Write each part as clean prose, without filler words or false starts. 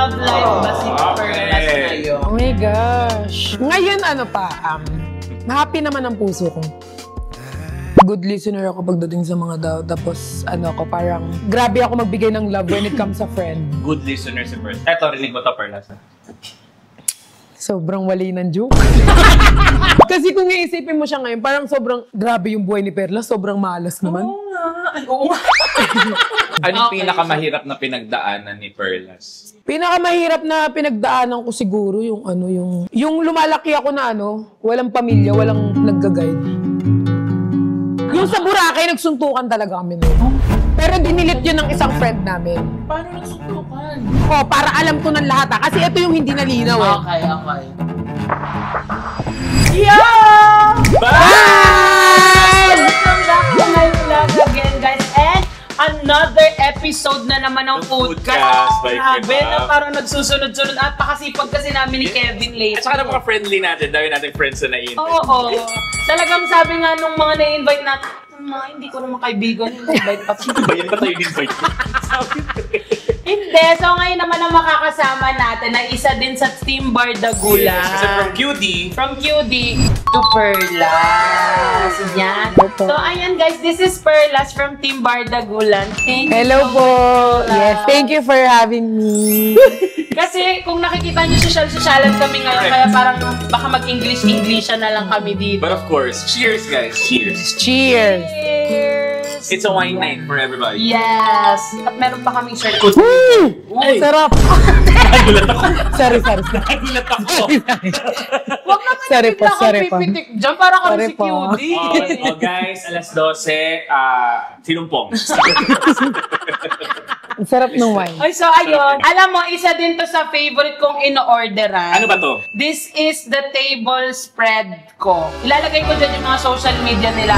love life ba si Perlas ngayon? Oh my gosh. Ngayon happy naman ang puso ko. Good listener ako pagdating sa mga doubt. Tapos parang grabe ako magbigay ng love when it comes sa friend. Good listener si Perlas. Eto, rinig mo to, Perlas. Sobrang wali ng joke. Kasi kung iisipin mo siya ngayon, parang sobrang grabe yung buhay ni Perlas. Sobrang malas naman. Oo nga. Ay, oo nga. Anong pinakamahirap na pinagdaanan ni Perlas? Pinakamahirap na pinagdaanan ko siguro yung lumalaki ako na walang pamilya, walang nagga-guide. Yung sa Boracay, nagsuntukan talaga kami noon. Pero dinilit yun ng isang friend namin. Paano nagsuntukan? Para alam ko ng lahat Kasi ito yung hindi nalinaw Okay. Yo! Bye! Welcome back to my vlog again, guys. And another episode na naman ng Foodcast. Grabe na parang nagsusunod-sunod. At pakasipag kasi namin ni Kevin Late. At saka napaka-friendly natin. Dahil natin friends na nai-invite. Oo. Talagang sabi nga nung mga na-invite natin, hindi ko naman kaibigan yung invite pa. Bayan pa tayo invite. Hindi. So ngayon naman ang makakasama natin na isa din sa Team Bardagulan. Yes, kasi From QD to Perlas. Yan. So ayan guys, this is Perlas from Team Bardagulan. Hello po. Yes, thank you for having me. Kasi kung nakikita nyo, social-socialan kami ngayon, kaya parang baka mag-English-Englishan na lang kami dito. But of course, cheers guys. Cheers. Cheers. Cheers! It's a wine night for everybody. Yes! At meron pa kaming shirt. Ay, sarap. Nagulat ako. Sorry. Nagulat ako. Huwag naman Sorry po. pipitik dyan para kami Sorry si po. Cutie. Oh, guys, alas 12, sinumpong. Ang sarap ng wine. Ay, so ayun. Alam mo, isa din to sa favorite kong ino-orderan. Ano ba to? This is the table spread ko. Ilalagay ko dyan yung mga social media nila.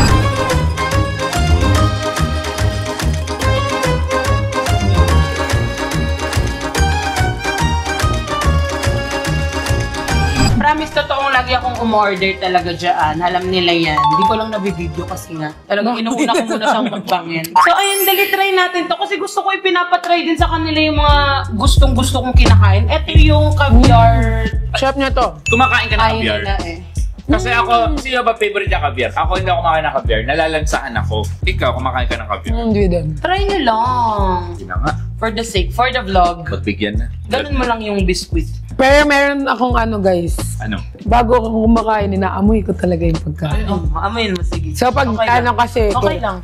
Promise, totoong lagi akong umorder talaga dyan. Alam nila yan. Hindi ko lang nabibideo kasi nga. Talagang inuuna ko muna siyang magbangin. So ayun, dali try natin to kasi gusto ko ipinapatry din sa kanila yung mga gustong-gusto kong kinakain. Ito yung caviar. Shop niya to. Kumakain ka ng Kain caviar. nila eh. Kasi ako, sino ba favorite niya caviar? Ako hindi ako kumakain ng caviar. Nalalansaan ako. Ikaw, kumakain ka ng caviar. Hindi din. Try nyo lang. Hindi na nga. For the sake, for the vlog. Magbigyan na. Ganun mo lang yung biscuit. Pero meron akong guys. Ano? Bago ako kumakain, inaamoy ko talaga yung pagkain. Oh, amoyin mo, sige. So pag Okay lang. kasi... Okay lang.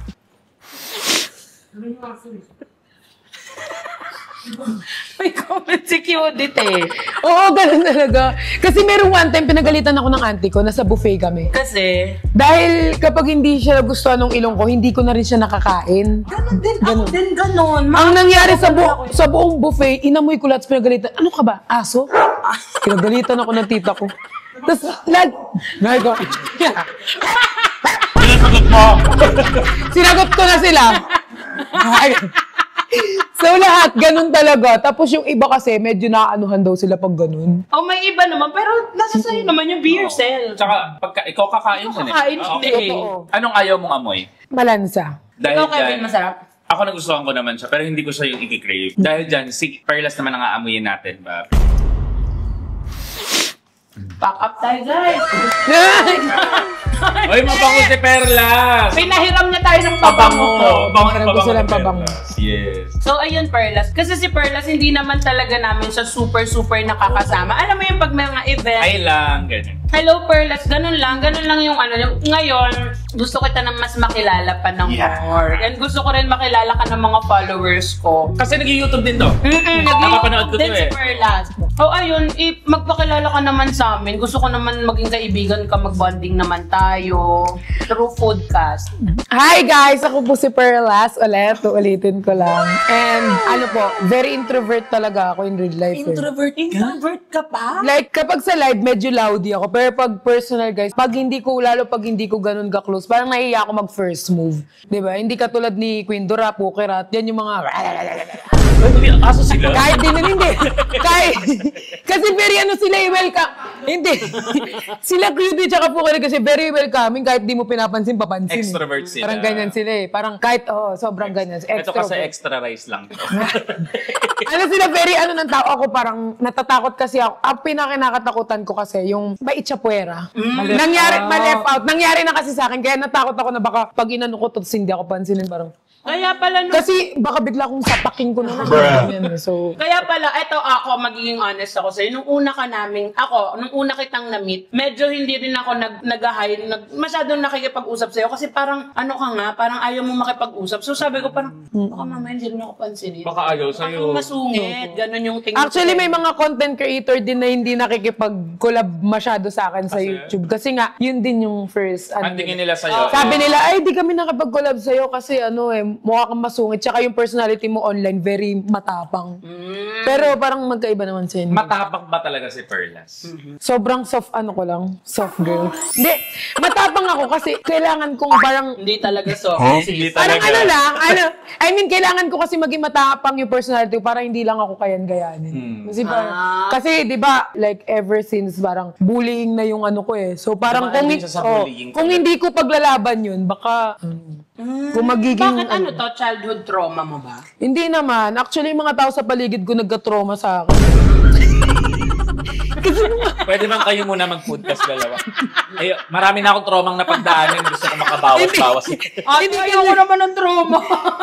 May comment si Cudit eh. Oo, ganun talaga. Kasi meron one time, pinagalitan ako ng auntie ko, nasa buffet kami. Kasi, Dahil kapag hindi siya nagustuhan ng ilong ko, hindi ko na rin siya nakakain. ganun din. Ako din ganun. Ang nangyari sa buong buffet, inamoy ko lahat, pinagalitan. Ano ka ba? Aso? Pinagalitan ako ng tita ko. Tapos, nahay ko. Pinasagot mo! Sinagot ko na sila. So lahat, ganun talaga. Tapos yung iba kasi, medyo naaanuhan daw sila pag ganun. Oh, may iba naman. Pero nasa sa'yo naman yung be yourself. Tsaka, pagka ikaw kakain siya Kakain Ah, hindi. okay. Totoo. Anong ayaw mong amoy? Malansa. Dahil Ikaw, Kevin, masarap? Ako nagustuhan ko naman siya, pero hindi ko siya yung i-crave. Dahil dyan, si Perlas naman ang aamuyin natin. Ba? Pack up tayo, guys. Oy, mabango si Perlas! Pinahiram niya tayo ng pabango. Parang gusto lang pabango. Yes. So, ayun, Perlas. Kasi si Perlas, hindi naman talaga namin siya super nakakasama. Alam mo yung pag may mga event. Ay lang, ganyan. Hello, Perlas. Ganun lang yung ngayon, gusto kita na mas makilala pa ng more. And gusto ko rin makilala ka ng mga followers ko. Kasi nag-YouTube din to. Napapanood ko Din to si Perlas. So, ayun, magpakilala ka naman sa amin. Gusto ko naman maging kaibigan ka, mag-bonding naman tayo. Through Foodcast. Hi guys! Ako po si Perlas. Ulitin ko lang. And very introvert talaga ako in real life. Introvert ka pa? Like, kapag sa live, medyo loudy ako. Pero pag personal, guys, pag hindi ko ganun ka-close, parang nahiya ako mag-first move. Diba? Hindi katulad ni Queen Dora, Pukerat, yan yung mga... Aso sila? Kahit din hindi. Kahit, kasi very ano sila welcome. Hindi. Sila cutie tsaka po kasi very welcoming kahit di mo pinapansin, papansin. Extrovert sila. Parang ganyan sila eh. Parang kahit, sobrang ganyan. Ito kasi Extrovert. extra rice lang. Ano sila, very ano ng tao. Ako parang natatakot kasi ako. Ang pinakinakatakutan ko kasi yung bait siya puwera. Ma-left out. Nangyari na kasi sa akin. Kaya natakot ako na baka pag inano ko, tapos hindi ako pansinin. Parang, Kaya pala nung... kasi baka bigla kong sapakin ko na lang. Ganyan, so, Kaya pala, eto ako, magiging honest ako sa'yo. Nung una ka namin, nung una kitang na-meet, medyo hindi rin ako nag-hide, masyadong nakikipag-usap sa'yo. Kasi parang, ano ka nga, parang ayaw mo makipag-usap. So sabi ko parang, baka mamaya hindi rin ako pansinin. Baka ayaw sa'yo. Baka masungit, ganun yung tingin actually, ko. may mga content creator din na hindi nakikipag-collab masyado sa akin sa Kasi? YouTube. Kasi nga, yun din yung first, Ang tingin nila sa'yo. sabi nila, ay, di kami nakapag-collab sa'yo kasi ano eh, mukha kang masungit. Tsaka yung personality mo online, very matapang. Pero parang magkaiba naman sa inyo. Matapang ba talaga si Perlas? Sobrang soft, ano ko lang, soft girl. Hindi, matapang ako kasi kailangan kong parang, Hindi talaga so. Hindi parang talaga. ano lang, I mean, kailangan ko kasi maging matapang yung personality ko para hindi lang ako kayan-gayanin. Kasi parang, kasi di ba, like ever since parang bullying na yung ano ko eh. So parang kung, Dumaan din siya sa bullying kung hindi ko paglalaban yun, baka, kung magiging, Bakit ano to? Childhood trauma mo ba? hindi naman. Actually, yung mga tao sa paligid ko nagka-trauma sa akin. Pwede bang kayo muna mag-podcast dalawa? Ay, marami na akong traumang napagdaanan. Gusto ko makabawas-bawas. Hindi ayoko naman ng trauma.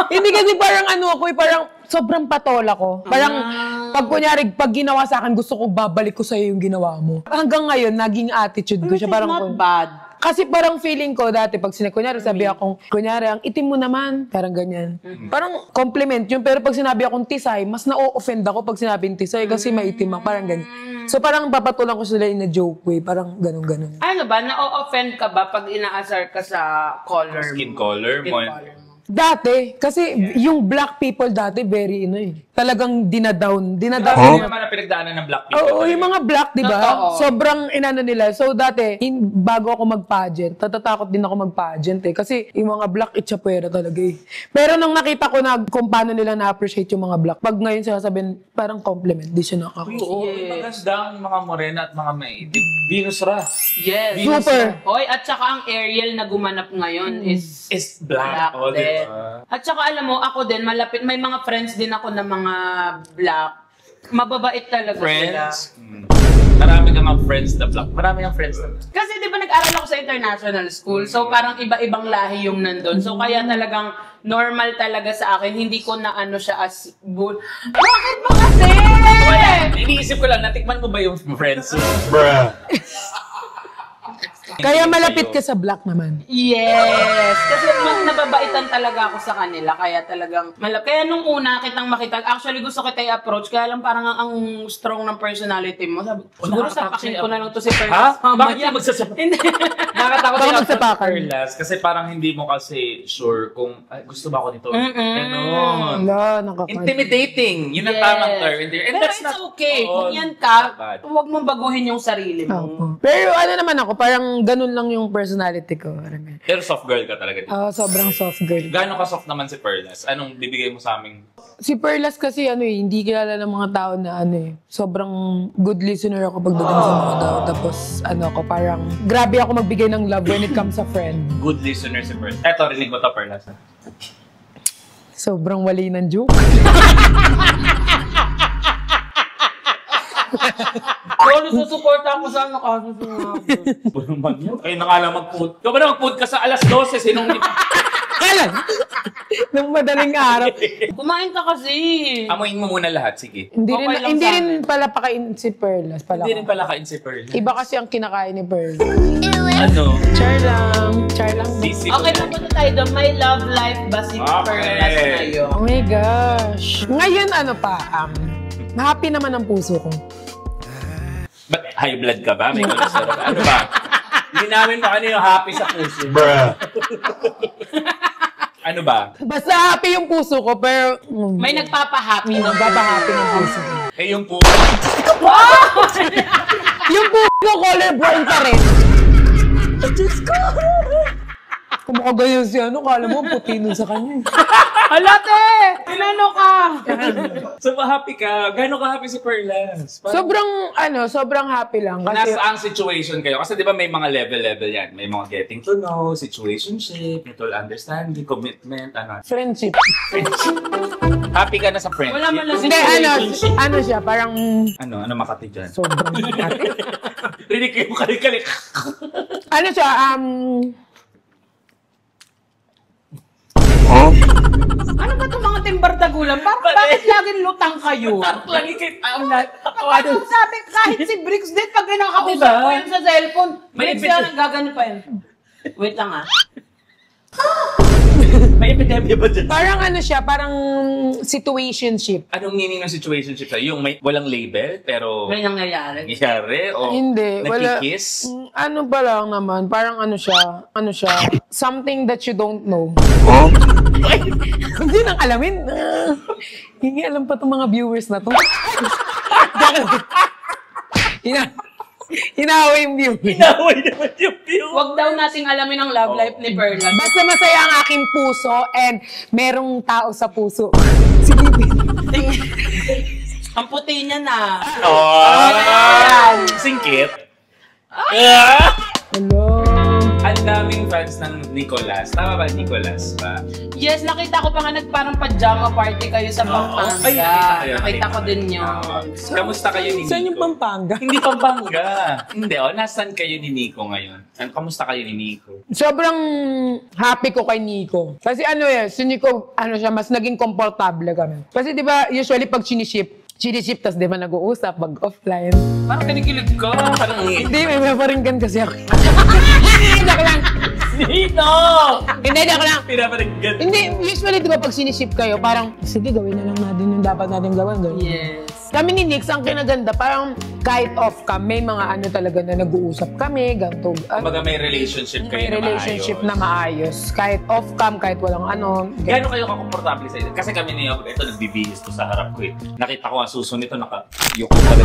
Hindi kasi parang ano ako, parang sobrang patol ako. Parang pag kunyari, pag ginawa sa akin, gusto ko babalik ko sa'yo yung ginawa mo. Hanggang ngayon, naging attitude ko siya. Parang, not bad. kasi parang feeling ko dati, pag kunyari sabi akong, kunyari, ang itim mo naman, parang ganyan. Parang compliment yun, pero pag sinabi akong tisay, mas na-offend ako pag sinabing tisay kasi maitim ako, parang ganyan. So parang papatulan ko sila in a joke way, parang ganun-ganun. Ano ba? Na-offend ka ba pag inaasar ka sa color mo? Skin color mo. Skin color mo. Dati, kasi yung black people dati, very talagang dinadown. Hindi naman ang pinagdaanan ng black people. Oo, yung mga black, di ba? Totoo. Sobrang inano nila. So dati, bago ako mag-pageant, natatakot din ako mag-pageant eh. Kasi yung mga black, itchapuera talaga eh. Pero nung nakita ko na kung paano nila na-appreciate yung mga black, pag ngayon sila sabihin, parang compliment, di siya nakaka. Oo, maganda ang mga morena at mga maitim. Venus Ra. Yes. Super. Oy, at saka ang Ariel na gumanap ngayon is Is black. black Oh, din. diba? At saka alam mo, ako din, malapit, may mga friends din ako na mga black. Mababait talaga sila. Friends. Marami kang mga friends na black. Marami kang friends na black. Kasi di ba nag-aral ako sa international school, so parang iba-ibang lahi yung nandun. So kaya talagang normal talaga sa akin, hindi ko na ano siya as bull. Bakit ba kasi? Wala. Iniisip ko lang, natikman mo ba yung friends? Kaya malapit ka sa black naman. Yes! Kasi nababaitan talaga ako sa kanila, kaya talagang Kaya nung una kitang makita, actually gusto kita i-approach, kaya lang parang ang strong ng personality mo. Sabi, siguro sapakin ko na lang to si Perlas. Ha? Bakit niya magsasapak? Hindi. Nakatakot Baka yung magsapakan. Perlas kasi parang hindi mo kasi sure kung gusto ba ako nito. Ganon. Wala, nakaka- Intimidating. Yun ang Yes. tamang term. And Pero that's it's not okay. all Kung yan ka, bad. huwag mong baguhin yung sarili mo. Opo. Pero ano naman ako, parang ganun lang yung personality ko. Parang ganun. Pero soft girl ka talaga dito. Sobrang soft girl. Gano'n ka soft naman si Perlas? Anong bibigay mo sa aming... Si Perlas kasi hindi kilala ng mga tao na sobrang good listener ako pagdating sa mga tao. Tapos ako, parang grabe ako magbigay ng love when it comes sa friend. Good listener si Perlas. Eto, rinig mo to, Perlas. Sobrang wali ng joke. Pero susuporta ako sa kaso sinabi. Ano man yun? Kayo na nga lang mag-food. Ikaw ba na mag-food ka sa alas 12? Sinong... Alam! Nung madaling araw. Kumain ka kasi. Amuin mo muna lahat, sige. Hindi Okay lang hindi sa rin pala pakain si Perlas. Hindi rin pala kain si Perlas. Iba kasi ang kinakain ni Perlas. Ano? Char lang. Char lang. Sisi. Okay, mapunta tayo doon. My love life ba si Perlas ngayon? Oh my gosh. Ngayon happy naman ang puso ko. Ba't high blood ka ba? May cholesterol. Ano ba? Hindi namin pa kanino happy sa puso. Ano ba? Basta happy yung puso ko, pero May nagpapahappy na nagpapahappy ng puso ko. Eh yung po... Yung puso ko color brown pa rin. Diyos ko! Kung makaganyan kala mo, puti nun sa kanya. Alate! Inano ka? So, happy ka. Gano'n ka happy si Perlas? Sobrang happy lang. Kasi, Nasa ang situation kayo? Kasi di ba may mga level-level yan. May mga getting to know, situationship, mutual understanding, commitment, friendship. Happy ka na sa friendship? Wala man lang Hindi, ano siya, parang Ano Makati dyan? sobrang happy. Rinig kayo kalik-kalik. Ano siya, Ano ba itong mga timbardagulan? Bakit laging lutang kayo? Lagi kayo. Ano sabi, kahit si Briggs din, pag kinakausap ko yun sa cellphone, Briggs yan, gagano pa yun. Wait lang ah. May epidemya ba dyan? parang ano siya, parang situationship. Anong meaning ng situationship sa'yo? Yung may walang label, pero May nangyayari. nangyari? O Hindi, wala. nagkikiss? Ano pa lang naman, parang ano siya, something that you don't know. Hindi nang alamin. Hindi alam pa itong mga viewers na to. Hinaway yung viewers. Inaway naman yung view. Huwag daw nating alamin ang love life ni Perla. Basta masaya ang aking puso and merong tao sa puso. Sige. Ang puti niya na. Oh! Singkit. Hello. Ang daming fans ng Nicolas. Tama ba, Nicolas ba? Yes, nakita ko pa nga parang pajama party kayo sa Pampanga. Ay, Nakita ko din yun. Kamusta kayo ni Nico? Saan yung Pampanga? Hindi Pampanga. Hindi, nasan kayo ni Nico ngayon? Kamusta kayo ni Nico? Sobrang happy ko kay Nico. Kasi si Nico, siya, mas naging komportable kami. Kasi di ba, usually pag siniship, tas di ba nag-uusap pag offline. Parang kinikilig ka. Parang Hindi, may maparinggan kasi ako. Joke lang. Dito! Hindi, ako lang. Pinaparinggan. Hindi, usually di ba pag siniship kayo, parang, sige, gawin na lang natin yung dapat natin gawin. Yes. Kami ni Nix, ang kinaganda, parang kahit off-cam, may mga talaga na nag-uusap kami, ganito. Kumbaga may relationship kayo May relationship na maayos. Kahit off-cam, kahit walang Gano'n kayo kakomportable sa ito? Kasi kami niya, ito nagbibihis to sa harap ko eh. Nakita ko ang suso nito, nakayuko pala.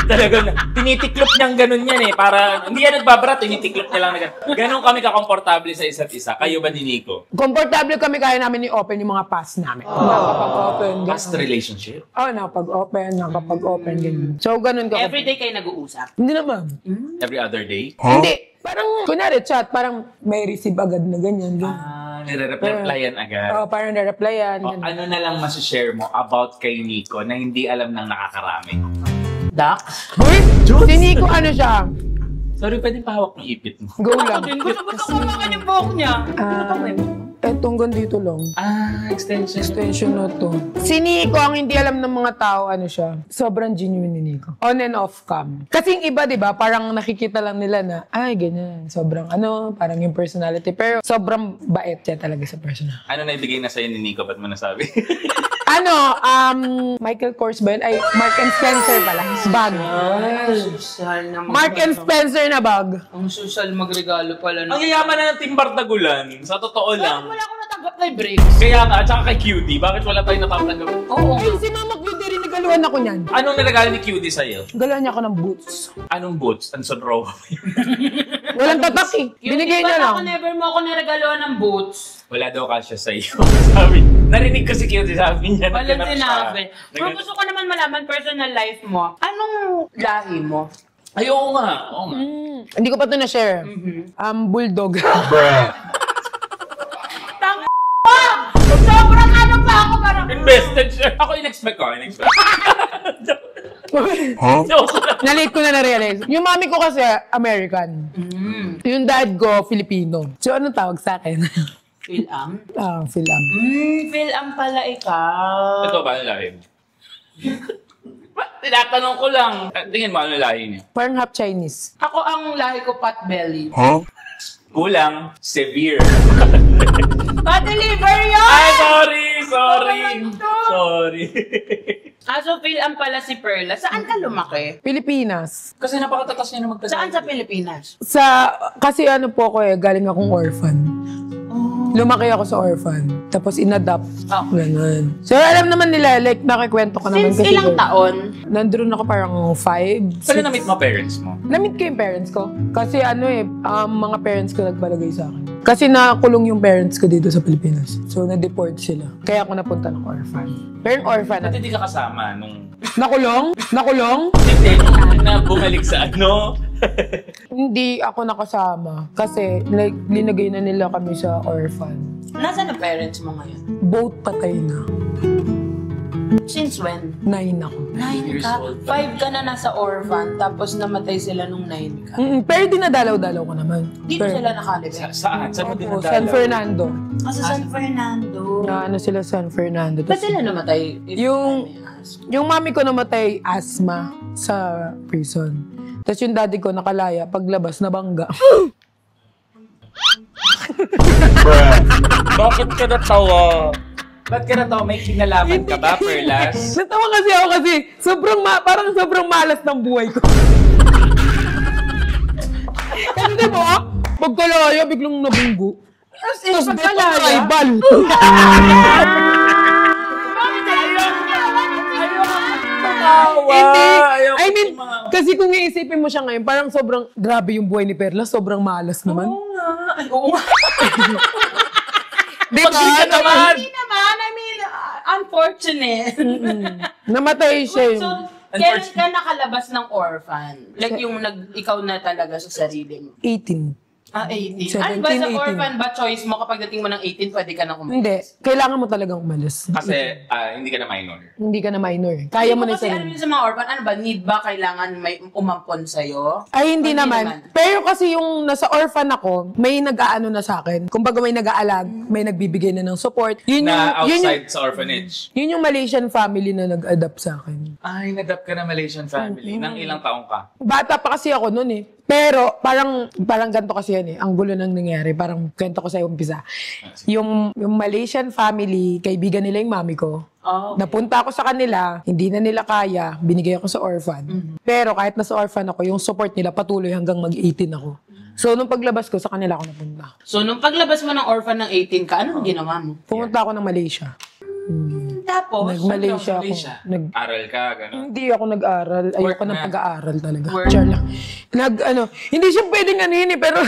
Talagang, tinitiklop niyang ganun yan eh. Para, hindi yan nagbabara, tinitiklop niya lang na ganun. Gano'n kami kakomportable sa isa't isa. Kayo ba ni Nico? Komportable kami, kaya namin i-open yung mga pass namin. Nakapag-open. Past relationship? Nakapag-open, ganyan. So, ganun ka. Everyday kayo nag-uusap. Hindi naman. Every other day? Hindi. Parang, kunwari chat, parang may receive agad na ganyan. Nire-replyan agad. Parang na-replyan. O, ano na lang masashare mo about kay Nico na hindi alam ng nakakarami? Dak? Uy! Si Nico, siya? Sorry, pwedeng pahawak ng ipit mo. Go lang. Gusto ko kumakan yung buhok niya. Etong dito lang. Extension. Extension na to. Si Nico, ang hindi alam ng mga tao, siya, sobrang genuine ni Nico. On and off cam. Kasi yung iba, di ba, parang nakikita lang nila na, ay, ganyan, sobrang parang yung personality. Pero sobrang bait siya talaga sa personal. Ano na ibigay na sa'yo ni Nico? Ba't mo nasabi? Michael Kors ba yun? Ay, Mark and Spencer pala. Bag. Social na Mark and Spencer na bag. Ang social magregalo pala. Ang yayaman na ng Team Bardagulan. Sa totoo lang. Wala akong natanggap kay Briggs. Kaya nga, at saka kay Cutie. Bakit wala tayong natatanggap? Oo. Ay, si Mama Cutie rin, nagaluhan ako niyan. Anong niregalo ni Cutie sa'yo? Galuhan niya ako ng boots. Anong boots? Anson Row? Walang tatak eh. Binigay niya lang. Never mo ako niregaloan ng boots. Wala daw kasya sa'yo. Sabi, narinig ko si Cutie, sabi niya. Walang naghanap siya. sinabi. Pero gusto ko naman malaman personal life mo. Anong lahi mo? Ay, oo nga. Oo nga. Hindi ko pa ito na-share. Bulldog. Tanga pa! Sobrang pa ako parang... Invested siya. Ako in-expect ko. Na-late ko na na-realize. Yung mami ko kasi, American. Yung dad ko, Filipino. So, anong tawag sa akin? Phil-am? Phil-am. Phil-am pala ikaw. Ito ba ang lahi mo? Tinatanong ko lang. Tingin mo ano lahi niya? Parang half Chinese. Ako ang lahi ko pot belly. Kulang. Severe. Pa-deliver yun! Ay, sorry. Sorry. So Phil-am pala si Perla. Saan ka lumaki? Pilipinas. Kasi napakatatas niya na magtasabi. Saan sa Pilipinas? Kasi po ako galing akong orphan. Lumaki ako sa orphan. Tapos in-adopt. Ganun. So, alam naman nila, like, nakikwento ko naman. Since ilang taon? Nandun ako parang 5, 6. Saan na-meet mo parents mo? Na-meet ko yung parents ko. Kasi mga parents ko nagpalagay sa akin. Kasi nakulong yung parents ko dito sa Pilipinas. So, na-deport sila. Kaya ako napunta ng orphan. Pero yung orphan, Ba't hindi ka kasama nung... nakulong? Nakulong? Hindi, na bumalik sa ano? Hindi ako nakasama. Kasi, like, linagay na nila kami sa orphan. Nasaan ang parents mo ngayon? Both patay na. Since when? 9 ako. 9 years ka? old 5 pa. ka na nasa orphan, tapos namatay sila nung 9 ka. Pero dinadalaw-dalaw ko naman. Dito Pero, sila nakalibig. Saan? Saan mo Opo, dinadalaw? San Fernando. Sa San Fernando. Na ano sila San Fernando. Ba't Tas, sila namatay? If Yung- I may ask? yung mami ko namatay asthma sa prison. Tapos yung daddy ko nakalaya paglabas na bangga. Bakit ka natawa? Ba't ka natawa? May kinalaman ka ba, Perlas? Natawa kasi ako kasi parang sobrang malas ng buhay ko. Kasi diba, pagkalaya biglang nabunggo. Tapos pagkalaya, rival. Hindi. I mean, kasi kung iisipin mo siya ngayon, parang sobrang grabe yung buhay ni Perla, sobrang malas naman. Oo nga. Ay, oo nga. Di ba? naman! Hindi naman. I mean, unfortunate. Namatay siya So, yun. kailan ka nakalabas ng orphan? Like yung ikaw na talaga sa sarili mo? 18. 18. 17, Ano ba sa 18. orphan ba choice mo kapag dating mo ng 18, pwede ka na umalis? Hindi. Kailangan mo talagang umalis. Kasi hindi ka na minor. Hindi ka na minor. Kaya mo na Kasi ano sarili. yun sa mga orphan, ano ba, need ba kailangan may umampon sa'yo? Ay, hindi Hindi naman. naman. Pero kasi yung nasa orphan ako, may nag-aano na sa akin. Kumbaga may nag-aalag, may nagbibigay na ng support. Yun Na yung, outside sa orphanage. yun yung Malaysian family na nag-adapt sa akin. Ay, nadapt ka na Malaysian family. Nang ilang taong ka? Bata pa kasi ako noon eh. Pero parang ganito kasi yan eh. Ang gulo nang nangyari. Parang kwento ko sa umpisa. Yung Malaysian family, kaibigan nila yung mami ko. Oh, okay. Napunta ako sa kanila, hindi na nila kaya, binigay ako sa orphan. Pero kahit nasa orphan ako, yung support nila patuloy hanggang mag-18 ako. So, nung paglabas ko, sa kanila ako napunta. So, nung paglabas mo ng orphan ng 18 ka, anong ginawa mo? Pumunta ako ng Malaysia. Tapos, Nag-Malaysia ako. Malaysia. Aral ka, gano'n. Hindi ako nag-aral. Ayoko Work ng na. pag-aaral talaga. Work. Char lang. Hindi siya pwedeng ano yun eh, pero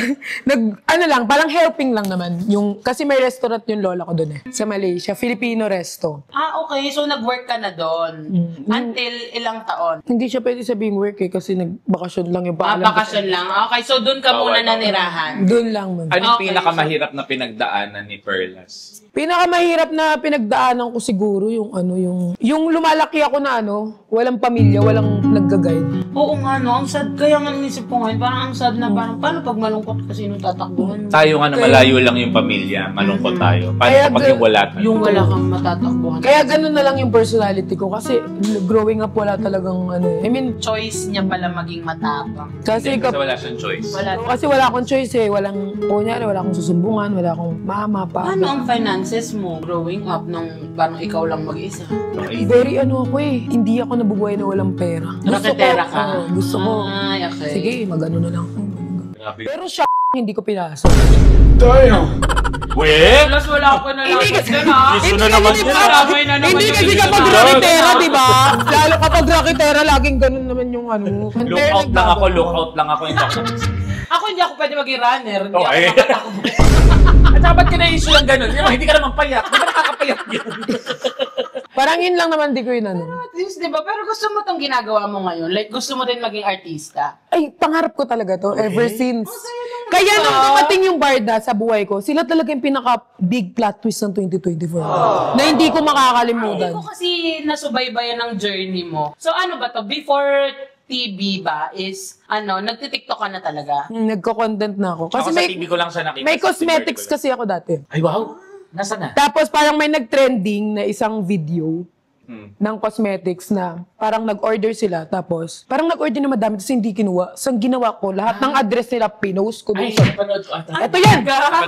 lang, parang helping lang naman. Kasi may restaurant yung lola ko doon eh. Sa Malaysia, Filipino resto. okay. So, nag-work ka na doon. Until ilang taon? Hindi siya pwede sabing work eh, kasi nagbakasyon lang yung paalam. Bakasyon lang. Okay, so doon ka muna nanirahan. Doon lang man. Ano yung Okay, pinakamahirap na pinagdaanan ni Perlas? Pinakamahirap na pinagdaanan ko siguro yung lumalaki ako na walang pamilya, walang nagga-guide. Oo nga, no? Ang sad. Kaya nga naisip ko ngayon, parang ang sad na parang, paano pag malungkot kasi nung tatakbuhan mo? Tayo nga na malayo lang yung pamilya, malungkot tayo. Paano Kaya kapag yung wala tayo? Yung wala kang matatakbuhan. Kaya ganun na lang yung personality ko kasi growing up wala talagang I mean, Choice niya pala maging matapang. kasi Kasi wala siyang choice. kasi wala akong choice eh. Wala akong susumbungan, wala akong mama, papa. Paano ang finances mo growing up nung parang ikaw lang mag-isa? Very ako eh. Hindi ako nabubuhay na walang pera. Raketera ka? Gusto ko. Ay, okay. Sige, magano na lang. Grabe. Pero hindi ko pinasok. Weh! Plus, wala ko na lang. Hindi kasi- Gusto na naman kasi yun. Maramay na naman Hindi yung kasi video kapag na- raketera, di ba? Lalo kapag raketera, laging ganun naman yung Lookout lang ako, lookout lang ako. Hindi ako. Ako hindi ako pwede maging runner. Hindi Okay. ako makatakbo. At dapat ka na-issue lang ganun. Hindi ka naman payat. Di ba nakakapayat yun? Parang yun lang naman, di ko yun At least, di ba? Pero gusto mo tong ginagawa mo ngayon. Like, gusto mo din maging artista. Ay, pangarap ko talaga to ever since. Kaya nung dumating yung Barda sa buhay ko, sila talaga yung pinaka-big plot twist ng 2024. Na hindi ko makakalimutan. Hindi ko kasi nasubaybayan ng journey mo. So ano ba to? Before TV ba is, nagtitiktok ka na talaga? Nagko-content na ako. Kasi Kasi sa TV ko lang siya nakita. may sa cosmetics TV ko lang. kasi ako dati. Ay, wow! Nasaan na? Tapos parang may nag-trending na isang video ng cosmetics na parang nag-order sila. Tapos parang nag-order na madami tapos hindi kinuha. So ang ginawa ko, lahat ng address nila pinost ko dun Ay, sa... napanood ko ata. Ito yan!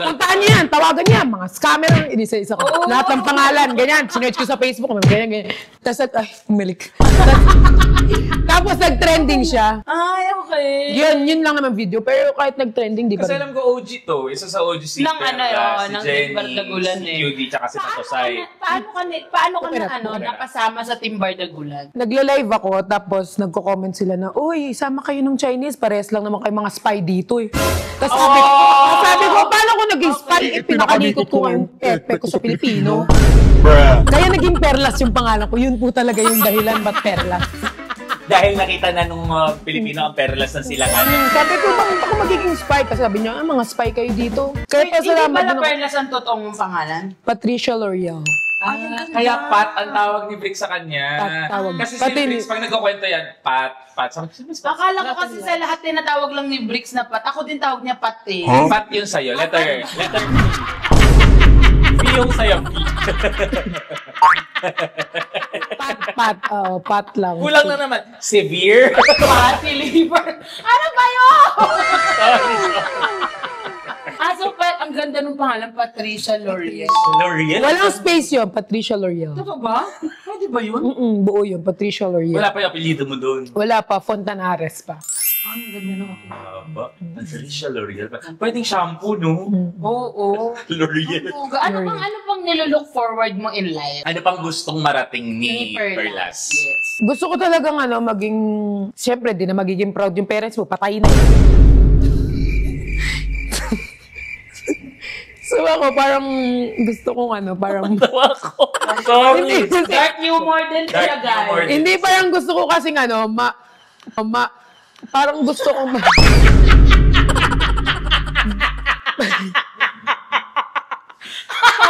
Puntaan niyo yan! Tawagan niya! Mga scammer! Inisa-isa ko. Lahat ng pangalan, ganyan. Sinerch ko sa Facebook, ganyan. Tapos, umilik. Tapos nag-trending siya. Ay, okay. Yun lang naman video. Pero kahit nag-trending, di pa Kasi rin. alam ko OG to. Isa sa OG si Nang Perla, si ng Jenny, Gilbert Dagulan si eh. QD, tsaka si Tatosay. Paano ka na, kasama sa Team Bardagulan. Nagla-live ako, tapos nagko-comment sila na, uy, sama kayo ng Chinese, pares lang naman kayo mga spy dito eh. Tapos sabi ko, paano ko naging spy? Pinakalikot ko ang pepe ko sa Pilipino. Kaya naging Perlas yung pangalan ko. Yun po talaga yung dahilan, ba't Perlas? Dahil nakita na nung Pilipino ang perlas na sila nga. Sabi ko, bakit ako magiging spy? Kasi sabi niya, mga spy kayo dito. Kaya Hindi pasalamat pala din ako. Perlas ang totoong pangalan? Patricia L'Oreal. Kaya Pat ang tawag ni Brix sa kanya. Pat tawag. Kasi si Pati Brix, pag nagkukwento yan, Pat. Akala ko kasi sa lahat tinatawag lang ni Brix na Pat. Ako din tawag niya Pat eh. Pat yun sa'yo. Letter P yung sa'yo. Pat lang. Kulang na naman. Severe. Fatty liver. Ano ba yun? Sorry. So Pat, ang ganda ng pangalan, Patricia L'Oreal. L'Oreal? Walang space yun, Patricia L'Oreal. Totoo ba? Pwede ba yun? Buo yun, Patricia L'Oreal. Wala pa yung apelido mo doon. Wala pa, Fontanares pa. Ang ganda ng Patricia L'Oreal. Pwedeng shampoo, no? Oo. L'Oreal. Ano pang nilook forward mo in life? Ano pang gustong marating ni Ni Perlas? Yes. Gusto ko talagang maging, siyempre, di na magiging proud yung parents mo, patay na yun. So ako, parang gusto kong parang... Tawa ko. Sorry. Dark humor din siya, Dark humor guys. din. Hindi, parang gusto ko kasing parang gusto kong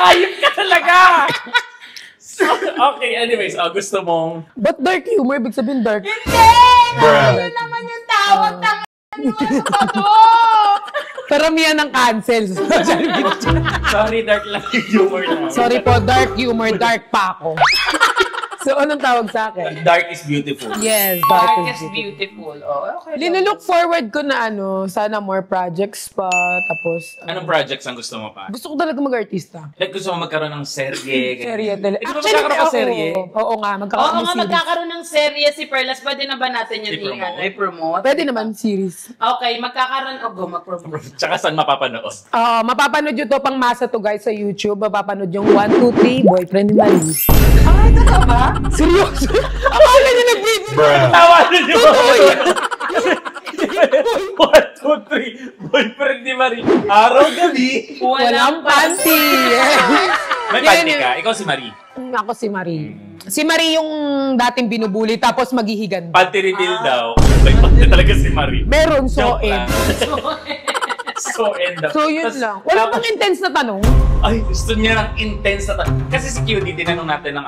Ayop ka talaga! Okay, anyways, gusto mong... But dark humor, ibig sabihin dark. Hindi! Ano naman yung tawag? Ano sa to? Karamihan ng cancel. Sorry, dark lang yung humor na. Sorry po, dark humor, dark pa ako. So, anong tawag sa akin? Dark is beautiful. Yes, Dark dark is is beautiful. beautiful. Oh, okay. Linulook forward ko na sana more projects pa, tapos... Anong projects ang gusto mo pa? gusto ko talaga mag-artista. Like, gusto mo magkaroon ng serye? Serye talaga. Di ba magkakaroon ka serye? Oo nga, magkakaroon Oo ng nga, series. magkakaroon ng serye si Perlas. Pwede na ba natin yun i-promote? Pwede naman series. Okay, magkakaroon. Mag-promote. Tsaka saan mapapanood? Mapapanood yun to pang masa to guys sa YouTube. Mapapanood yung 1, 2, 3, Boyfriend ni Marie. Ay, totoo ba? Seryoso? Akala niyo nag-video. Tawanan niyo ba? 1, 2, 3, boyfriend ni Marie. Araw-gabi. Walang panty. May Yan panty yun. ka. Ikaw si Marie. Ako si Marie. Si Marie yung dating binubuli tapos maghihigan. Panty reveal daw. May panty talaga si Marie. Meron, so Joke lang. So end up. So yun lang. Wala pang intense na tanong. Ay, gusto niya ng intense na Kasi si QD, tinanong natin ng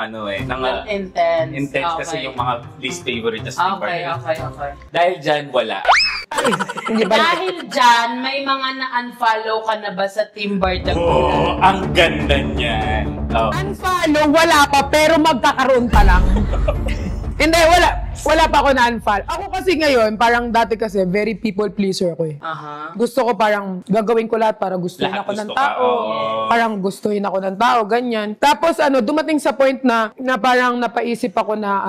Intense. intense Okay. kasi yung mga least favorite na Okay. Dahil dyan, wala. Hindi ba? Dahil dyan, may mga na-unfollow ka na ba sa Team Bardagulan? Oh, ang ganda niyan. Oh. Unfollow, wala pa, pero magkakaroon pa lang. Hindi, wala pa ako na-unfollow. Ako kasi ngayon, parang dati kasi, very people pleaser ako eh. Aha. Gusto ko parang gagawin ko lahat para gustuhin Lahat ako ng gusto ka, tao. oo. Parang gustuhin ako ng tao, ganyan. Tapos dumating sa point na parang napaisip ako na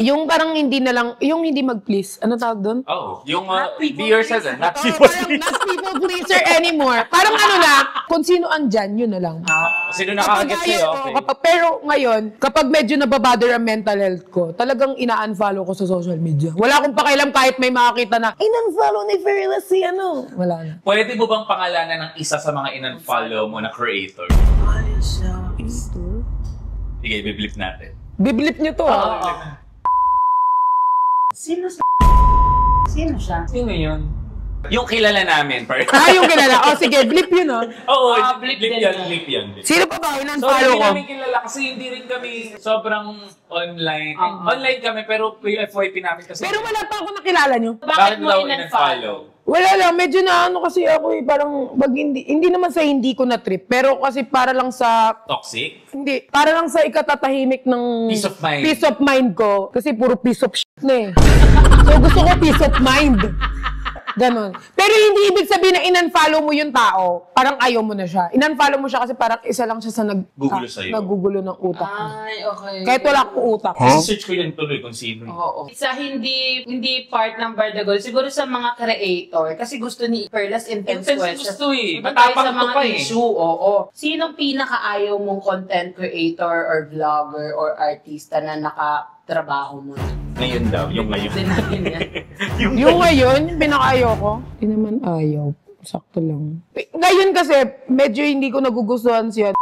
yung parang hindi na lang, yung hindi mag-please. Ano tawag doon? Oh, yung Not people be yourself. pleaser. Not Oo, people parang not people pleaser anymore. Parang na, kung sino andyan, yun na lang. Sino nakakaget sa'yo? Okay. Pero ngayon, kapag medyo nababother ang mental health ko, talagang ina-unfollow ko sa social media. Wala akong pakialam kahit may makakita na, in-unfollow ni Fearless si Wala na. Pwede mo bang pangalanan ng isa sa mga in-unfollow mo na creator? Sige, biblip natin. Biblip niyo to Sino siya? Sino yun? Yung kilala namin, part. yung kilala. sige, blip yun Oo, Blip blip din yan, yan. blip yan. Sino pa ba So, in-unfollow hindi ko? namin kilala kasi hindi rin kami sobrang online. Online kami, pero yung FYP namin kasi. Pero wala pa ako nakilala nyo. Bakit mo daw in-unfollow? Wala lang, medyo na kasi ako parang, hindi naman sa hindi ko na trip, pero kasi para lang sa, Toxic? hindi, para lang sa ikatatahimik ng Peace of mind. peace of mind ko. Kasi puro piece of shit na eh. So gusto ko peace of mind. Ganon. Pero hindi ibig sabihin na in-unfollow mo yung tao, parang ayaw mo na siya. In-unfollow mo siya kasi parang isa lang siya sa Gugulo sa'yo. nagugulo ng utak. Ay, okay. Kahit wala akong utak. Search ko yan tuloy kung sino. Oo. Isa hindi part ng Bardagol. Siguro sa mga creator. Kasi gusto ni Perlas intense Intense question. gusto eh. Doon tayo Matapang sa to mga pa eh. issue. Oo. Sinong pinakaayaw mong content creator or vlogger or artista na nakatrabaho mo? Ngayon daw, yung ngayon. Hindi natin yan. Yung ngayon, yung pinaka-ayaw ko, hindi naman ayaw. Sakto lang. Ngayon kasi, medyo hindi ko nagugustuhan siya.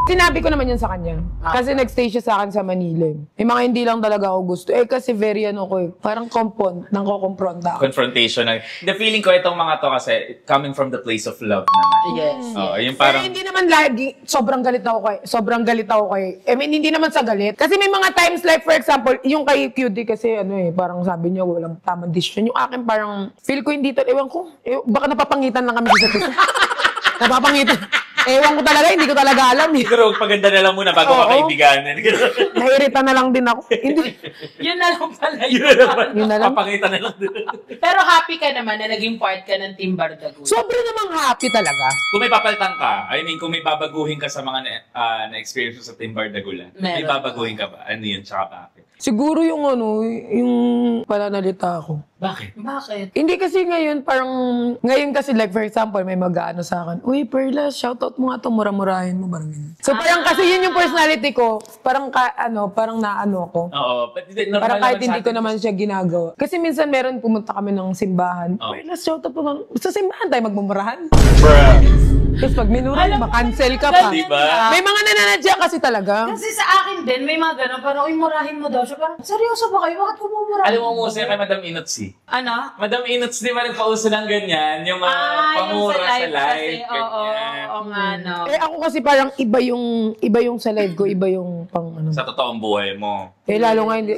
Sinabi ko naman yan sa kanya. Kasi nag-stay siya sa akin sa Manila. Eh, mga hindi lang talaga ako gusto. Eh, kasi very ano ko eh. Parang nangko-confronta ako. Confrontational. The feeling ko itong mga to kasi coming from the place of love naman. Yes. Oo, yung Pero parang... hindi naman lagi, sobrang galit ako kay. Sobrang galit ako kay. I mean, hindi naman sa galit. Kasi may mga times like, for example, yung kay QD kasi ano eh, parang sabi niya walang tamang decision. Yung akin parang, feel ko hindi ewan ko. Baka napapangitan lang kami sa isa. Napapangitan. Ewan ko talaga, hindi ko talaga alam eh. Siguro paganda na lang muna bago Oo. makaibiganan. Nairita na lang din ako. Hindi. Yun na lang pala Yun na naman. Yun na lang. Papakita na lang din. Pero happy ka naman na naging part ka ng Team Bardagol. Sobra namang happy talaga. Kung may papalitan ka, I mean, kung may babaguhin ka sa mga na-experience mo sa Team Bardagulan, may Meron. babaguhin ka ba? Ano yun, tsaka bakit? Siguro yung ano, yung pananalita ko. Bakit? Bakit? Hindi kasi ngayon, ngayon kasi like for example, may mag-ano sa akin, uy, Perla, shoutout mo nga to, mura-murahin mo, parang ganyan. So parang kasi yun yung personality ko, parang parang naano ako. Oo. Normal Parang kahit naman hindi sa ko atin. naman siya ginagawa. Kasi minsan meron, pumunta kami ng simbahan. Oh. Perla, shoutout mo. Sa simbahan tayo magmumurahan. Bruh. Tapos pag minura, Alam mo, makancel ka pa. Diba? May mga nananadya kasi talaga. Kasi sa akin din, may mga ganun, parang, uy, murahin mo daw siya. Parang, seryoso ba kayo? Bakit ko mumurahin? Alam mo mo kay Madam Inotsi. Ano? Madam Inots, di ba nagpauso ng ganyan? Yung mga pamura sa live. Kasi, oo, ganyan. oo nga, no. Eh ako kasi parang iba yung sa live ko, iba yung pang ano. Sa totoong buhay mo. Eh lalo nga hindi,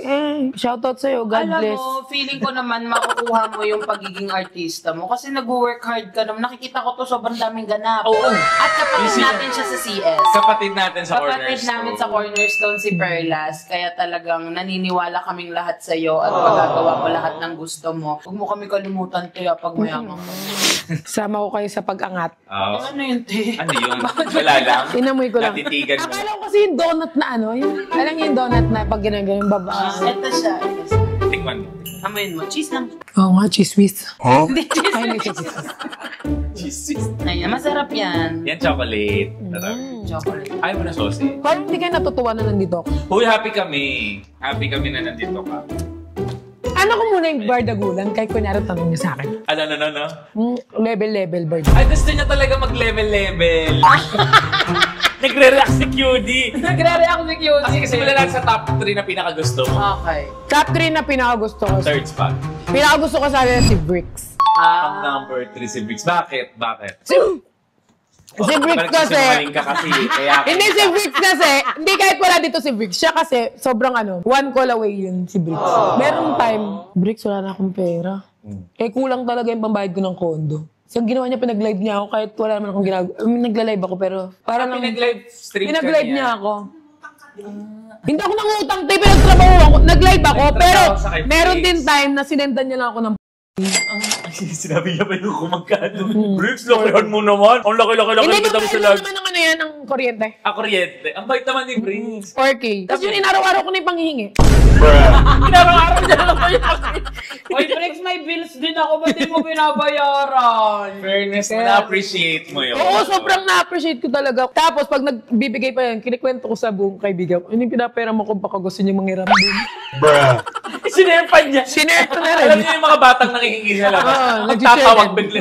shoutout sa'yo, God Alam bless. mo, feeling ko naman makukuha mo yung pagiging artista mo kasi nag-work hard ka naman. Nakikita ko to sobrang daming ganap. Oo. At kapatid Easy. natin siya sa CS. Kapatid natin sa Kapatid Cornerstone. namin sa Cornerstone si Perlas. Kaya talagang naniniwala kaming lahat sa'yo at magagawa mo lahat ng gusto mo. Huwag mo kami kalimutan, Tia, pag mayaman mo. Sama ko kayo sa pag-angat. Oo. Ano yun, Tia? Ano yun? Wala lang? Inamoy ko lang. Natitigan mo. Akala ko kasi yung donut na ano, alam niyo yung donut na pag ginagaling baba. Ito siya. Tikman mo. Amoyin mo. Cheese lang. Oo nga, cheese whiz. Hindi, cheese. Ay, hindi cheese. Jesus. Ayan, masarap yan. Yan, chocolate. Sarap. Chocolate. Ayaw mo na sauce. Parang hindi kayo natutuwa na nandito ako. Uy, happy kami. Happy kami na nandito ka. Ano ko muna yung bardagulan? Kahit kunyari tanong niyo sa akin. Ano? Level bar. Ay, gusto niya talaga mag-level-level. Nagre-react si QD. Nagre-react si Cutie. Kasi simula lang sa top 3 na pinakagusto mo. Okay. Top 3 na pinakagusto ko. Third spot. Pinakagusto ko sa akin si Bricks. Ang number 3 si Briggs. Bakit? Si Bricks kasi... Sinungaling ka kasi. Kaya Hindi si Bricks kasi, hindi kahit wala dito si Bricks. Siya kasi, sobrang one call away yun si Bricks. Merong time, Bricks, wala na akong pera. Eh, kulang talaga yung pambayad ko ng kondo. So, ang ginawa niya, pinag-live niya ako kahit wala naman akong ginagawa. Nagla-live ako pero parang... pinag-live stream ka Pinag-live niya. niya ako. Hindi ako nangutang, tayo pinagtrabaho ako. Nag-live ako, pero Nagtrabaho sa kay meron Bricks. din time na sinendan niya lang ako ng Sinabi niya pa yung kumagkano. Briggs, lakihan mo naman. Ang laki-laki Hindi kita ba mo sa meron live. naman ng ano yan, ng kuryente? Kuryente. Ang bait naman ni Briggs. 4K. Tapos yun, inaraw-araw ko na yung panghihingi. Kinaraw-araw niya lang kayo. Oy, Brex, may bills din ako. Ba't di mo binabayaran? Fairness mo, na-appreciate mo yun. Oo, sobrang na-appreciate ko talaga. Tapos pag nagbibigay pa yan, kinikwento ko sa buong kaibigan ko, yun yung pinapera mo kung baka gusto niyo manghiram din. Sinerpan niya. Sinerto na Alam rin. niyo yung mga batang nakikinig sa labas. Oo, Nagtatawag nag-share bigla.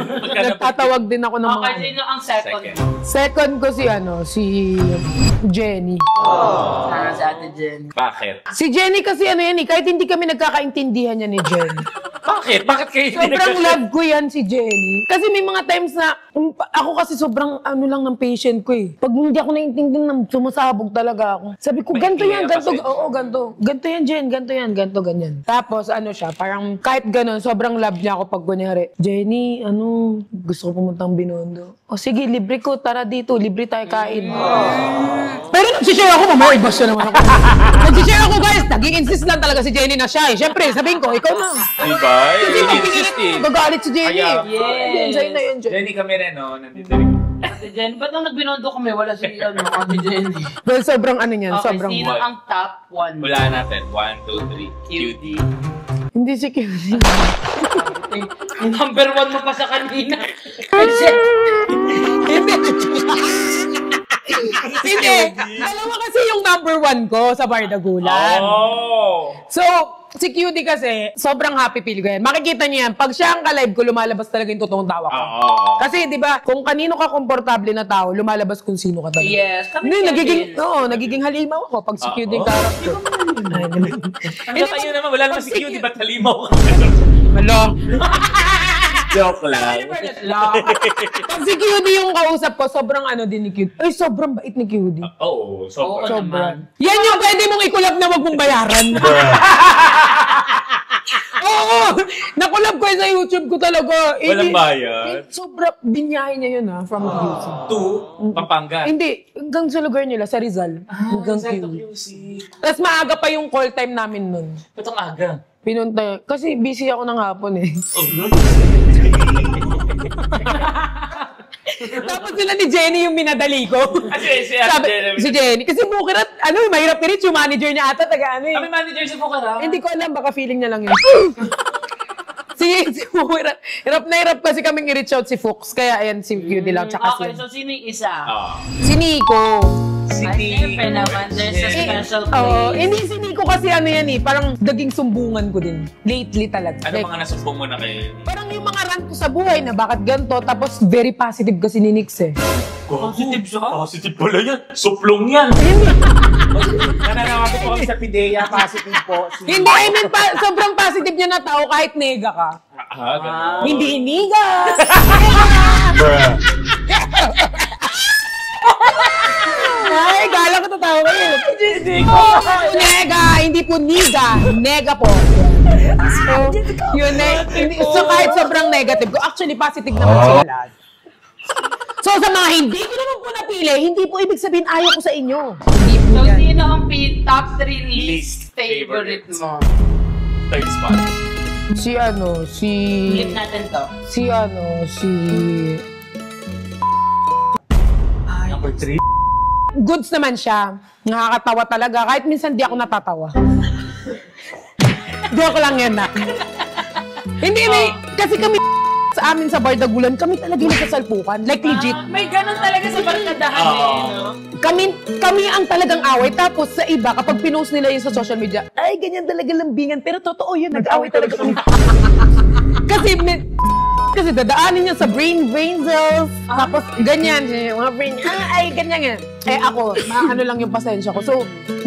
Nagtatawag din ako ng mga... Okay, sino ang second? Second ko si Jenny. Sana si Ate Jen. Bakit? Si Jenny kasi kahit hindi kami nagkakaintindihan niya ni Jenny. Bakit? Bakit kayo hindi Sobrang love ko yan si Jenny. Kasi may mga times na, ako kasi sobrang lang ng patient ko eh. Pag hindi ako naiintindihan, sumasabog talaga ako. Sabi ko, May ganito yan, clear ganito, pasensya. oo, ganito. Ganito yan, Jen, ganito yan, ganito, ganyan. Tapos siya, parang kahit ganun, sobrang love niya ako pag kunyari, Jenny, gusto ko pumuntang Binondo. O sige, libre ko, tara dito, libre tayo kain. Pero Pero nagsishare ako, mamaya iba siya naman ako. Nagsishare ako guys, naging insist lang talaga si Jenny na siya eh. Siyempre, sabihin ko, ikaw na. Diba? Kasi pag Insist pinilit, eh. magagalit si Jenny. Kaya- Enjoy na enjoy. Jenny kami rin, no? Nandito rin. Ate Jenny, ba't nung nagbinondo kami, wala si Ate Jenny? Well, sobrang ano niyan, Okay, sobrang... sino ang top 1? Wala natin. 1, 2, 3. Cutie. Hindi si Cutie. Yung number 1 mo pa sa kanina. Kasi, Hindi. Hindi. Dalawa kasi yung number 1 ko sa Bardagulan. Oh! So, si Cutie kasi, sobrang happy feel ko yan. Makikita niyo yan, pag siya ang ka-live ko, lumalabas talaga yung totoong tawa ko. Oo. Kasi, di ba, kung kanino ka komportable na tao, lumalabas kung sino ka talaga. yes, kami Hindi, siya nagiging, din. oo, nagiging halimaw ako pag si Cutie yung character. Ano tayo naman? Wala naman si Cutie. Ba't halimaw ka? Malo. Joke lang. Pag si Cutie yung kausap ko, sobrang ano din ni Cutie. Ay, sobrang bait ni Cutie. Oo. Oo Sobra. naman. Yan yung pwede mong ikulab na wag mong bayaran. Oo! Nakulab ko yun sa YouTube ko talaga. Walang bayad. Sobrang binyahe niya yun from QC. 2, Pampanga. Hindi, hanggang sa lugar nila, sa Rizal. Hanggang QC. Tapos maaga pa yung call time namin nun. Ba't ang aga? Pinunta, kasi busy ako ng hapon eh. Oh, no. Tapos sila ni Jenny yung minadali ko. Si Sabi, Jenny. si Jenny. Kasi bukirat, mahirap ka rin, yung manager niya ata, taga ano eh. Kami manager si Fukara. Hindi ko alam, baka feeling niya lang yun. si Mukirat, hirap na hirap kasi kaming i-reach out si Fox, kaya ayan, si Cutie lang, tsaka Okay, si... so sino yung isa? Si Nico. Ay, siyempre naman, there's a special place. Hindi si Nico kasi ano yan eh, parang daging sumbungan ko din. Lately talaga. Ano Like, mga nasumbong mo na kayo? parang yung mga rant ko sa buhay na bakit ganito, tapos very positive kasi ni Nix eh. Positive siya? Positive pala yan. Suplong yan. Nananawagan po kami sa Pidea. Positive po. Hindi, I mean, sobrang positive niya na tao kahit nega ka. Ganun. Hindi iniga! Ay, gala ko tatawa kayo. Nega, hindi po niga. Nega po. So, yun so kahit sobrang negative ko, actually positive naman sila lahat. So sa mga hindi ko naman po napili, hindi po ibig sabihin ayaw ko sa inyo. Hindi po So, yan. sino ang top 3 least favorite mo? Third spot. Si Flip natin to. Number 3. Goods naman siya. Nakakatawa talaga. Kahit minsan di ako natatawa. Joke lang yan na. Hindi, kasi kami sa amin sa Bardagulan, kami talaga yung nagkasalpukan. Like legit. May ganun talaga sa barkadahan eh, no? Kami ang talagang away. Tapos sa iba, kapag pinost nila yun sa social media, ay, ganyan talaga lambingan. Pero totoo yun, nag-away talaga kami. Kasi dadaanin niya sa brain cells. Tapos ganyan, mga brain, ganyan. Ako, ano lang yung pasensya ko. So,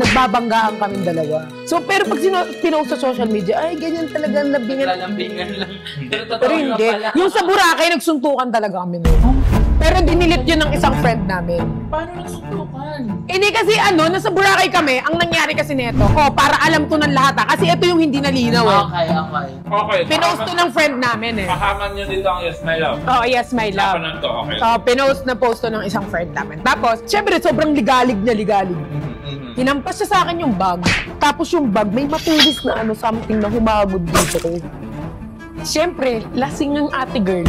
nagbabanggaan kaming dalawa. So, pero pag pinost sa social media, ay, ganyan talaga ang lambingan. Lalambingan lang. Pero totoo Pero nga hindi. pala. Yung sa Boracay, nagsuntukan talaga kami nun. Pero dinilit yun ng isang friend namin. Paano nagsuntukan? Hindi kasi nasa Boracay kami, ang nangyari kasi nito, para alam to ng lahat kasi ito yung hindi nalinaw eh. Okay. Pinost to ng friend namin eh. Pahaman nyo dito ang Yes My Love. Oh, yes, my love. Paano to? Okay. Pinost to ng isang friend namin. Tapos, syempre, sobrang ligalig. Hinampas siya sa akin yung bag. Tapos yung bag, may matulis na something na humagod dito ko. Syempre, lasing ng ate girl.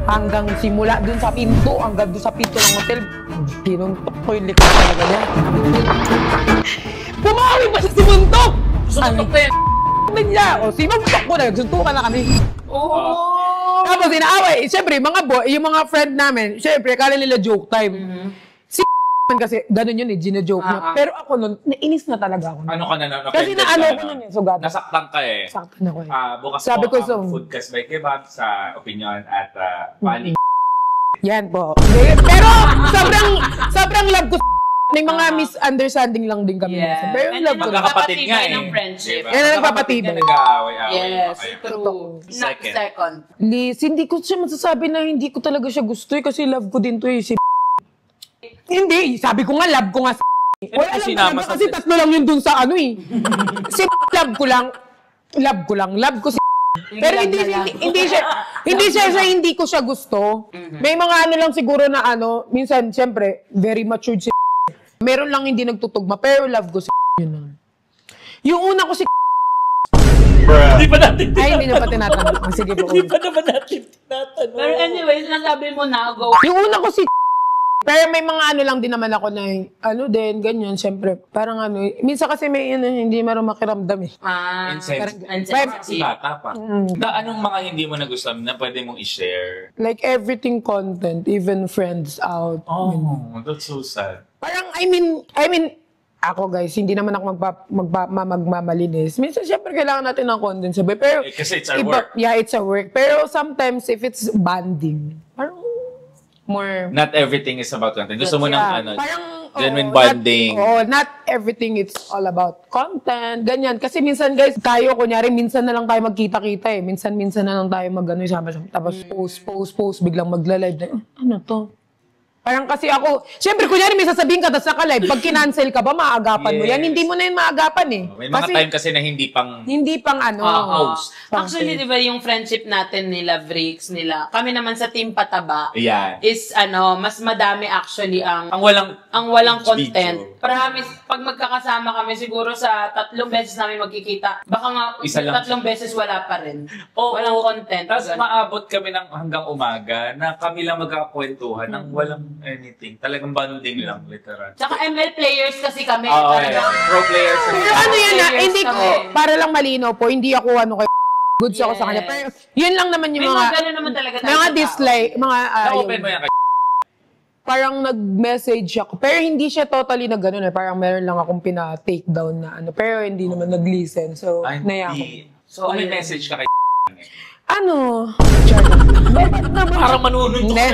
Hanggang simula dun sa pinto, hanggang dun sa pinto ng hotel, pinuntok ko yung likod talaga niya. Pumawi pa siya si Muntok! Suntok pa yan. Niya, sinuntok ko na, nagsuntukan na kami. Oh! Tapos inaaway, siyempre, yung mga friend namin, siyempre, kala nila joke time. Si kasi, ganun yun gina-joke niya. Pero ako nun, nainis na talaga ako. Ano ka na? Kasi naano ko nun sugatan. Nasaktan ka eh. Saktan ako eh. Bukas Sabi po ko, so, ang Foodcast by Kebab sa opinion at Pali. yan po. Pero, sobrang love ko may mga misunderstanding lang din kami. Yeah. Pero And love ko. Magkakapatid nga eh. ng friendship. Diba? Yan ang Magkakapatid nagpapatibay. na nag-aaway-aaway. Yes, Okay. true. Second. Liz, hindi ko siya masasabi na hindi ko talaga siya gusto kasi love ko din to si Hindi, sabi ko nga love ko nga Wala lang sinama talaga sa kasi tatlo lang yun dun sa si love ko si pero hindi siya hindi ko siya gusto. May mga lang siguro na minsan siyempre very matured si Meron lang hindi nagtutugma, pero love ko si yun lang. Yung una ko si Hindi pa natin ay, hindi na pa tinatanong. Sige po. Hindi pa naman natin tinatanong. Pero anyways, nasabi mo na, go. Yung una ko si pero may mga ano lang din naman ako na ano din, ganyan, syempre. Parang ano, minsan kasi may hindi marunong makiramdam eh. Si bata pa. Anong mga hindi mo nagustuhan na pwede mong i-share? Like everything content, even friends out. Oh, that's so sad. Parang, I mean, ako guys, hindi naman ako magmamalinis. Minsan, syempre, kailangan natin ng content sabay. Pero, kasi it's our work. Yeah, it's a work. Pero sometimes, if it's bonding, parang more... Not everything is about content. Gusto mo ng parang, genuine bonding. Not everything it's all about content. Ganyan. Kasi minsan guys, tayo, kunyari, minsan na lang tayo magkita-kita eh. Minsan na lang tayo mag-ano, sama-sama. Tapos post, biglang magla-live. Ano to? Parang kasi ako, syempre, kunyari may sasabihin ka, tapos naka-live, pag kinancel ka ba, maagapan mo yan? Hindi mo na yun maagapan eh. May mga time kasi na hindi pang ano. post. Actually, di ba yung friendship natin nila, Bricks, nila, kami naman sa Team Pataba, Yeah. is mas madami actually ang video. walang content. Promise, pag magkakasama kami, siguro sa 3 beses namin magkikita, baka nga Isa lang. 3 beses wala pa rin. Oo. Walang content. Tapos Ganun. maabot kami ng hanggang umaga na kami lang magkakwentuhan ng walang anything. Talagang bonding lang, literal. Tsaka ML players kasi kami. Oo, talagang- pro players. Pero ano yan Players hindi ko, kami. para lang malinaw po, hindi ako ano kay goods ako sa kanya. Yes. Pero yun lang naman yung May mga, mga gano'n naman talaga tayo mga sa tao. dislike, mga, Na-open yung- mo yan kay parang nag-message ako. Pero hindi siya totally na gano'n eh. Parang meron lang akong pina-take down na ano. Pero hindi naman nag-listen. So, naya ako. So, Kung may ayun. message ka kay Ano? Char. parang manunod Hindi.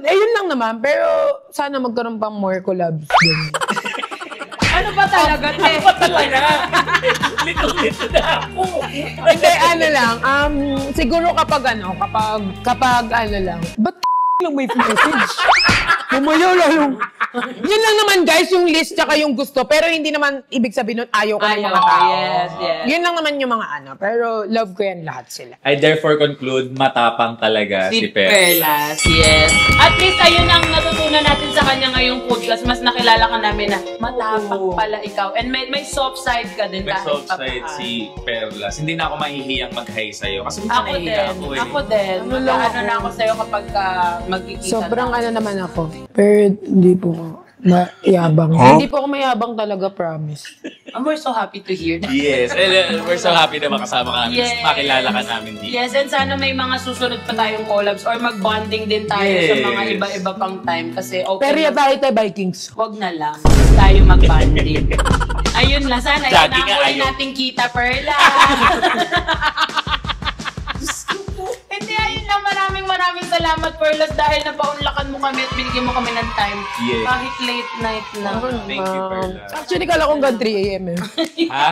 Yun lang naman. Pero sana magkaroon pang more collabs din. Ano ba talaga, te? talaga. Lito-lito na ako. Hindi, ano lang. Siguro kapag ano lang. Ba't lang may message? Mamaya lang. Yun lang naman guys, yung list tsaka yung gusto. Pero hindi naman ibig sabihin nun ayaw ko ng mga tao. Yes. Yun lang naman yung mga ano. Pero love ko yan lahat sila. I therefore conclude, matapang talaga si Perlas. Perlas, yes. At least, ayun ang natutunan natin sa kanya ngayong podcast. Mas nakilala ka namin na matapang pala ikaw. And may soft side ka din. May kahit soft side papaano. si Perlas. Hindi na ako mahihiyang mag-hi sa'yo. Kasi minsan Ako nahihiya din. ako eh. Ako din. Ano lang Ano ako? na ako sa'yo kapag magkikita Sobrang na. ano naman ako. Pero hindi po ako mayabang. Hindi po ako mayabang talaga, promise. And we're so happy to hear that. Yes. And we're so happy na makasama ka namin. Yes. Makilala ka namin dito. Yes, and sana may mga susunod pa tayong collabs or mag-bonding din tayo sa mga Yes. iba-iba pang time kasi open Pero na- tayo Vikings. Wag na lang. Gusto tayo mag-bonding. Ayun lang. Sana yun Jogging ang nga, huli ayaw. nating kita, Perla. Hindi, ayun lang. Maraming salamat, Perlas, dahil napaunlakan mo kami at binigyan mo kami ng time. Yes. Kahit late night na. Thank you, Perlas. Actually, kala ko hanggang 3 a.m. eh. Ha?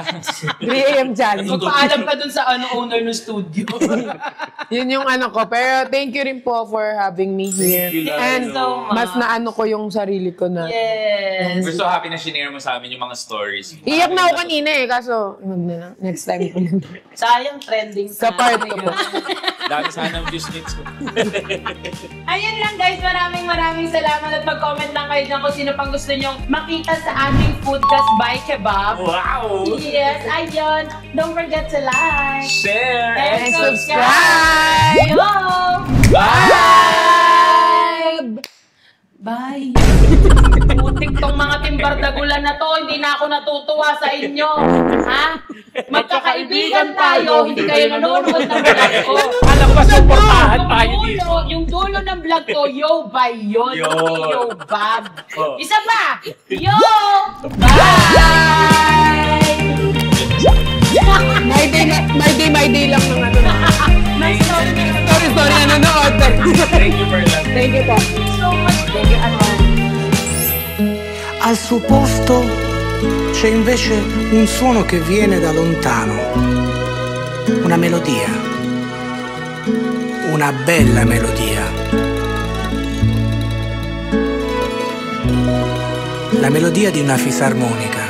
3 a.m. challenge. Magpaalam ka dun sa owner ng studio. Yun yung ano ko. Pero thank you rin po for having me here. Thank you, Lalo. And so much. mas naano ko yung sarili ko na. Yes. We're so happy na shinare mo sa amin yung mga stories. Iyak na ako kanina eh. Kaso, wag na lang. Next time ko lang. Sayang trending Sa part ko po. Dami sana ang views nits ko. Ayun lang guys, maraming salamat at mag-comment lang kayo dyan kung sino pang gusto nyong makita sa ating Foodcast by Kebab. Wow! Yes, ayun. Don't forget to like Share and and subscribe. Yo! Bye! Bye! Putik tong mga timbardagulan na to, hindi na ako natutuwa sa inyo. Ha? Magkakaibigan tayo, hindi kayo nanonood ng vlog ko. Alam ko ba supportahan tayo dito? Yung dulo ng vlog ko, yo, bye yun. Yo. Hindi yo, bab. Oh. Isa pa! Yo! Bye! My day lang ng ano. Nice talking to you. Sorry, nanonood. Thank you, Perlas. Thank you po. So much. Thank you, Anwan. Al suo posto c'è invece un suono che viene da lontano, una melodia, una bella melodia. La melodia di una fisarmonica.